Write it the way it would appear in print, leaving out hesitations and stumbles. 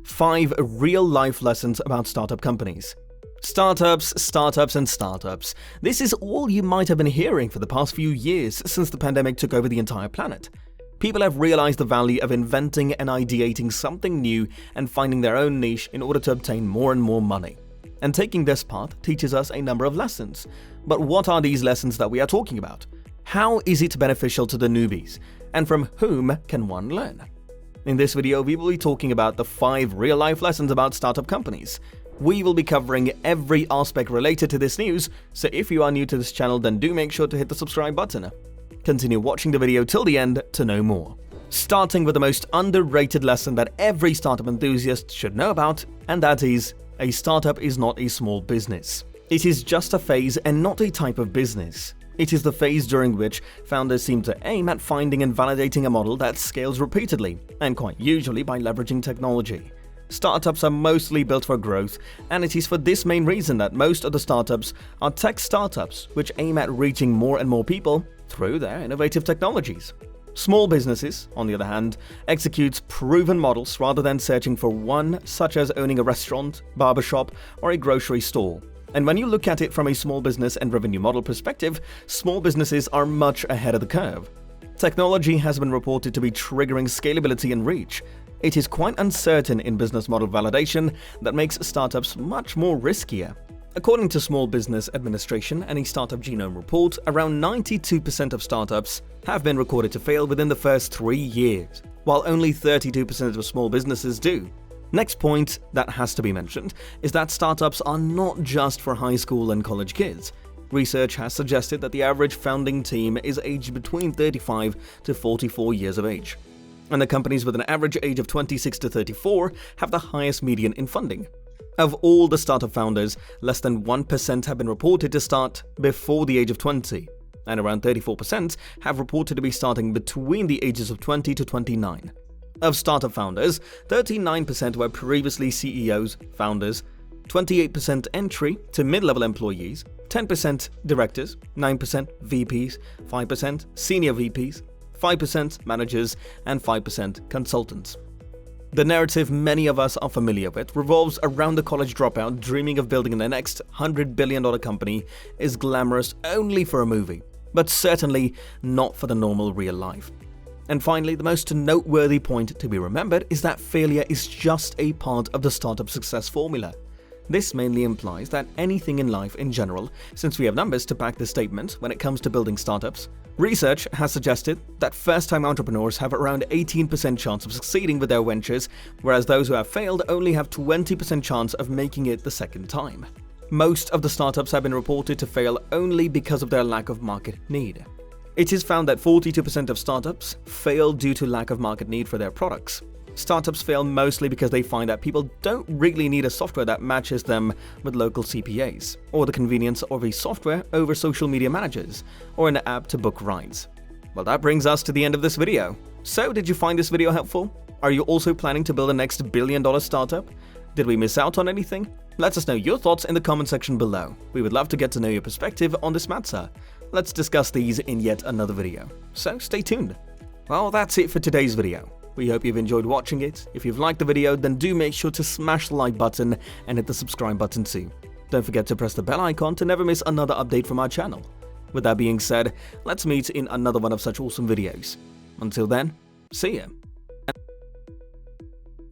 5 real-life lessons about startup companies. Startups, startups, and startups. This is all you might have been hearing for the past few years since the pandemic took over the entire planet. People have realized the value of inventing and ideating something new and finding their own niche in order to obtain more and more money. And taking this path teaches us a number of lessons. But what are these lessons that we are talking about? How is it beneficial to the newbies? And from whom can one learn? In this video, we will be talking about the 5 real-life lessons about startup companies. We will be covering every aspect related to this news, so if you are new to this channel, then do make sure to hit the subscribe button. Continue watching the video till the end to know more. Starting with the most underrated lesson that every startup enthusiast should know about, and that is, a startup is not a small business. It is just a phase and not a type of business. It is the phase during which founders seem to aim at finding and validating a model that scales repeatedly, and quite usually by leveraging technology. Startups are mostly built for growth, and it is for this main reason that most of the startups are tech startups which aim at reaching more and more people through their innovative technologies. Small businesses, on the other hand, execute proven models rather than searching for one, such as owning a restaurant, barbershop, or a grocery store. And when you look at it from a small business and revenue model perspective, small businesses are much ahead of the curve. Technology has been reported to be triggering scalability and reach. It is quite uncertain in business model validation that makes startups much more riskier. According to Small Business Administration and a Startup Genome report, around 92% of startups have been recorded to fail within the first 3 years, while only 32% of small businesses do. Next point that has to be mentioned is that startups are not just for high school and college kids. Research has suggested that the average founding team is aged between 35 to 44 years of age. And the companies with an average age of 26 to 34 have the highest median in funding. Of all the startup founders, less than 1% have been reported to start before the age of 20, and around 34% have reported to be starting between the ages of 20 to 29. Of startup founders, 39% were previously CEOs, founders, 28% entry to mid-level employees, 10% directors, 9% VPs, 5% senior VPs, 5% managers, and 5% consultants. The narrative many of us are familiar with revolves around the college dropout dreaming of building the next $100 billion company is glamorous only for a movie, but certainly not for the normal real life. And finally, the most noteworthy point to be remembered is that failure is just a part of the startup success formula. This mainly implies that anything in life in general, since we have numbers to back this statement when it comes to building startups. Research has suggested that first-time entrepreneurs have around 18% chance of succeeding with their ventures, whereas those who have failed only have 20% chance of making it the second time. Most of the startups have been reported to fail only because of their lack of market need. It is found that 42% of startups fail due to lack of market need for their products. Startups fail mostly because they find that people don't really need a software that matches them with local CPAs, or the convenience of a software over social media managers, or an app to book rides. Well, that brings us to the end of this video. So, did you find this video helpful? Are you also planning to build the next billion-dollar startup? Did we miss out on anything? Let us know your thoughts in the comment section below. We would love to get to know your perspective on this matter. Let's discuss these in yet another video. So, stay tuned. Well, that's it for today's video. We hope you've enjoyed watching it. If you've liked the video, then do make sure to smash the like button and hit the subscribe button too. Don't forget to press the bell icon to never miss another update from our channel. With that being said, let's meet in another one of such awesome videos. Until then, see ya.